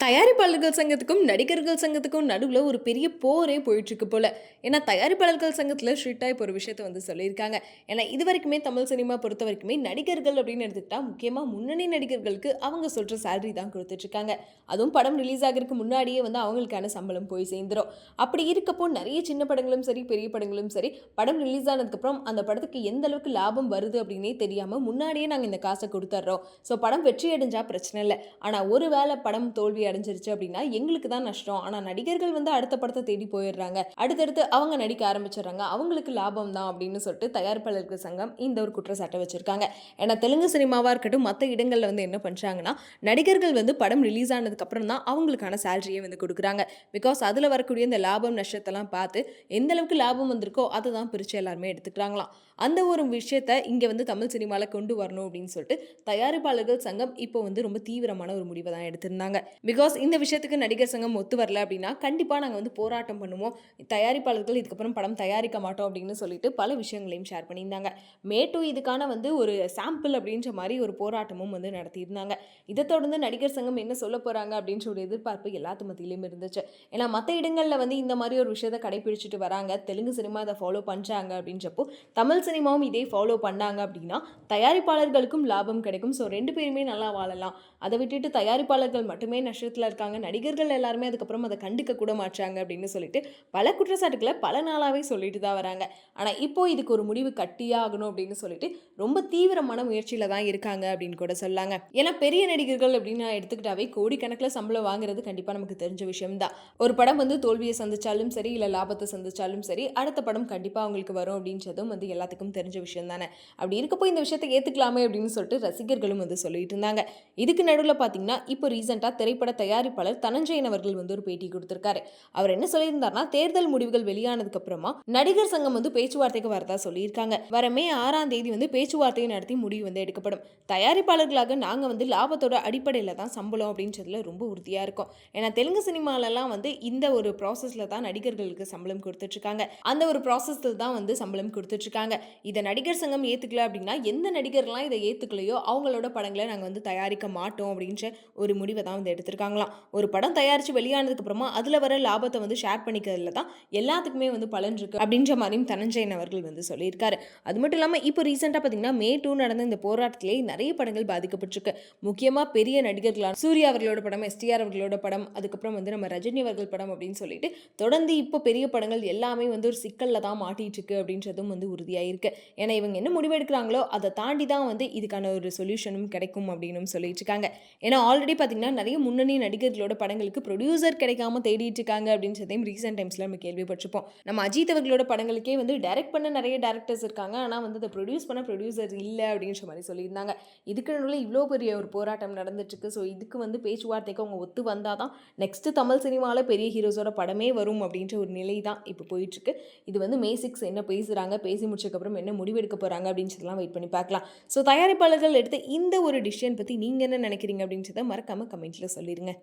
தயாரிப்பாளர்கள் சங்கத்துக்கும், நடிகர்கள் சங்கத்துக்கும் நடுவுல ஒரு பெரிய போரே போயிட்டுருக்கு போல. ஏன்னா, தயாரிப்பாளர்கள் சங்கத்தில ஸ்ட்ரிக்ட்டா இப்போ ஒரு விஷயத்த வந்து சொல்லியிருக்காங்க. ஏன்னா, இதுவரைக்குமே தமிழ் சினிமா பொறுத்தவரைக்குமே நடிகர்கள் அப்படின்னு எடுத்துக்கிட்டா, முக்கியமா முன்னணி நடிகர்களுக்கு அவங்க சொல்ற சேலரி தான் குடுத்துட்டுருக்காங்க. அதுவும் படம் ரிலீஸ் ஆகறதுக்கு முன்னாடியே வந்து அவங்களுக்கான சம்பளம் போய் சேர்ந்துரும். அப்படி இருக்கப்போ நெறைய சின்ன படங்களும் சரி, பெரிய படங்களும் சரி, படம் ரிலீஸ் ஆனதுக்கப்புறம் அந்த படத்துக்கு எந்த அளவுக்கு லாபம் வருது அப்படின்னே தெரியாம, முன்னாடியே நாங்க இந்த காச குடுத்துர்றோம். ஸோ படம் வெற்றி அடைஞ்சா பிரச்சனை இல்ல. ஆனா, ஒரு வேள படம் தோல்வி அடைஞ்சிருச்சு அப்படின்னா எங்களுக்கு தான் நஷ்டம். ஆனா நடிகர்கள் வந்து அடுத்த படத்தை தேடி போயிடுறாங்க. அடுத்தடுத்து அவங்க நடிக்க ஆரம்பிச்சிடுறாங்க. அவங்களுக்கு லாபம் தான் அப்படின்னு சொல்லிட்டு தயாரிப்பாளர்கள் சங்கம் இந்த ஒரு குற்றச்சாட்டை வச்சிருக்காங்க. ஏன்னா தெலுங்கு சினிமாவா இருக்கட்டும், மற்ற இடங்கள்ல வந்து என்ன பண்றாங்கன்னா, நடிகர்கள் வந்து படம் ரிலீஸ் ஆனதுக்கு அப்புறம் தான் அவங்களுக்கான சேலரியை வந்து கொடுக்குறாங்க. பிகாஸ் அதுல வரக்கூடிய இந்த லாபம் நஷ்டத்தெல்லாம் பார்த்து எந்த அளவுக்கு லாபம் வந்திருக்கோ அதை தான் பிரிச்சு எல்லாருமே எடுத்துக்கிறாங்களாம். அந்த ஒரு விஷயத்த இங்க வந்து தமிழ் சினிமால கொண்டு வரணும் அப்படின்னு சொல்லிட்டு தயாரிப்பாளர்கள் சங்கம் இப்போ வந்து ரொம்ப தீவிரமான ஒரு முடிவை தான் எடுத்திருந்தாங்க. பிகாஸ் இந்த விஷயத்துக்கு நடிகர் சங்கம் ஒத்து வரல அப்படின்னா கண்டிப்பா நாங்க வந்து போராட்டம் பண்ணுவோம். தயாரிப்பாளர்கள் இதுக்கப்புறம் படம் தயாரிக்க மாட்டோம் அப்படின்னு சொல்லிட்டு பல விஷயங்களையும் ஷேர் பண்ணியிருந்தாங்க. மே 2 இதுக்கான வந்து ஒரு சாம்பிள் அப்படின்ற மாதிரி ஒரு போராட்டமும் வந்து நடத்தியிருந்தாங்க. இதை தொடர்ந்து நடிகர் சங்கம் என்ன சொல்ல போறாங்க அப்படின்ற ஒரு எதிர்பார்ப்பு எல்லாத்து மத்தியிலும் இருந்துச்சு. ஏன்னா மற்ற இடங்கள்ல வந்து இந்த மாதிரி ஒரு விஷயத்தை கடைபிடிச்சிட்டு வராங்க, தெலுங்கு சினிமா அதை ஃபாலோ பண்றாங்க அப்படின்றப்போ தமிழ் சினிமாவும் இதே ஃபாலோ பண்ணாங்க அப்படின்னா தயாரிப்பாளர்களுக்கும் லாபம் கிடைக்கும். ஸோ ரெண்டு பேருமே நல்லா வாழலாம். அதை விட்டுட்டு தயாரிப்பாளர்கள் மட்டுமே நஷ்டத்தில் இருக்காங்க, நடிகர்கள் எல்லாருமே அதுக்கப்புறம் அதை கண்டுக்க கூட மாட்டாங்க அப்படின்னு சொல்லிட்டு பல குற்றச்சாட்டுக்களை பல நாளாவே சொல்லிட்டு தான் வராங்க. ஆனால் இப்போ இதுக்கு ஒரு முடிவு கட்டியே ஆகணும் அப்படின்னு சொல்லிட்டு ரொம்ப தீவிரமான முயற்சியில தான் இருக்காங்க அப்படின்னு கூட சொல்லாங்க. ஏன்னா பெரிய நடிகர்கள் அப்படின்னு எடுத்துக்கிட்டாவே கோடிக்கணக்கில் சம்பளம் வாங்குறது கண்டிப்பாக நமக்கு தெரிஞ்ச விஷயம் தான். ஒரு படம் வந்து தோல்வியை சந்திச்சாலும் சரி, இல்லை லாபத்தை சந்திச்சாலும் சரி, அடுத்த படம் கண்டிப்பாக அவங்களுக்கு வரும் அப்படின்றதும் வந்து எல்லாத்துக்கும் தெரிஞ்ச விஷயம் தானே. அப்படி இருக்கப்போ இந்த விஷயத்தை ஏற்றுக்கலாமே அப்படின்னு சொல்லிட்டு ரசிகர்களும் வந்து சொல்லிட்டு இருந்தாங்க. இதுக்கு நடுவில் பார்த்தீங்கன்னா இப்போ ரீசெண்டாக திரைப்பட தயாரிப்பாளர் தனஞ்சயன் அவர்கள் வந்து ஒரு பேட்டி கொடுத்திருக்காரு. அவர் என்ன சொல்லியிருந்தாருன்னா, தேர்தல் முடிவுகள் வெளியானதுக்கு அப்புறமா நடிகர் சங்கம் வந்து பேச்சுவார்த்தைக்கு வரதா சொல்லியிருக்காங்க. வர மே 6ஆம் தேதி வந்து பேச்சுவார்த்தையை நடத்தி முடிவு வந்து எடுக்கப்படும். தயாரிப்பாளர்களாக நாங்க வந்து லாபத்தோட அடிப்படையில் தான் சம்பளம் அப்படின்றதுல ரொம்ப உறுதியா இருக்கும். ஏன்னா தெலுங்கு சினிமாலெல்லாம் வந்து இந்த ஒரு ப்ராசஸ்ல தான் நடிகர்களுக்கு சம்பளம் கொடுத்துட்டு இருக்காங்க. அந்த ஒரு ப்ராசஸ்ல தான் வந்து சம்பளம் கொடுத்துட்டு இருக்காங்க. இதை நடிகர் சங்கம் ஏத்துக்கல அப்படின்னா எந்த நடிகர்லாம் இதை ஏத்துக்கலையோ அவங்களோட படங்களை நாங்க வந்து தயாரிக்க மாட்டோம் அப்படின்ற ஒரு முடிவை தான் வந்து எடுத்திருக்காங்களாம். ஒரு படம் தயாரிச்சு வெளியானதுக்கு அப்புறமா அதுல வர லாபத்தை வந்து ஷேர் பண்ணிக்கிறதுல தான் எல்லாத்துக்குமே வந்து பலன் இருக்கு அப்படின்ற மாதிரியும் தனஞ்சயன் அவர்கள் வந்து சொல்லியிருக்காரு. அது மட்டும் இல்லாமல் இப்போ ரீசெண்டாக பார்த்தீங்கன்னா மே 2 நடந்த இந்த போராட்டத்திலே நிறைய படங்கள் பாதிக்கப்பட்டிருக்கு. முக்கியமாக பெரிய நடிகர்களான சூர்யா அவர்களோட படம், எஸ்டிஆர் அவர்களோட படம், அதுக்கப்புறம் வந்து நம்ம ரஜினி அவர்கள் படம் அப்படின்னு சொல்லிட்டு தொடர்ந்து இப்போ பெரிய படங்கள் எல்லாமே வந்து ஒரு சிக்கல்ல தான் மாட்டிட்டு இருக்கு அப்படின்றதும் வந்து உறுதியாயிருக்கு. ஏன்னா இவங்க என்ன முடிவு எடுக்கிறாங்களோ அதை தாண்டி தான் வந்து இதுக்கான ஒரு சொல்யூஷனும் கிடைக்கும் அப்படின்னு சொல்லிட்டு இருக்காங்க. ஏன்னா ஆல்ரெடி பார்த்தீங்கன்னா நிறைய முன்னணி நடிகர்களோட படங்களுக்கு ப்ரொடியூசர் கிடைக்காம தேடிட்டு இருக்காங்க அப்படின்றதையும் ரீசெண்ட் டைம்ஸ்ல நம்ம கேள்விப்பட்டிருப்போம். நம்ம அஜித் அவர்களோட படங்களுக்கே வந்து டைரக்ட் பண்ண நிறைய டேரக்டர்ஸ் இருக்காங்க, ஆனால் வந்து அதை ப்ரொடியூஸ் பண்ண ப்ரொடியூசர் இல்லை அப்படின்ற மாதிரி சொல்லியிருந்தாங்க. இதுக்கு நடுவில் இவ்வளோ பெரிய ஒரு போராட்டம் நடந்துட்டு இருக்கு. ஸோ இதுக்கு வந்து பேச்சுவார்த்தைக்கு அவங்க ஒத்து வந்தால் தான் நெக்ஸ்ட் தமிழ் சினிமாவில் பெரிய ஹீரோஸோட படமே வரும் அப்படின்ற ஒரு நிலை தான் இப்போ போயிட்டு இருக்கு. இது வந்து மே 6 என்ன பேசுகிறாங்க, பேசி முடிச்சதுக்கப்புறம் என்ன முடிவெடுக்க போகிறாங்க அப்படின்றதெல்லாம் வெயிட் பண்ணி பார்க்கலாம். ஸோ தயாரிப்பாளர்கள் எடுத்த இந்த ஒரு டிசிஷன் பற்றி நீங்கள் என்ன நினைக்கிறீங்க அப்படின்றத மறக்காமல் கமெண்ட்ல சொல்லிடுங்க.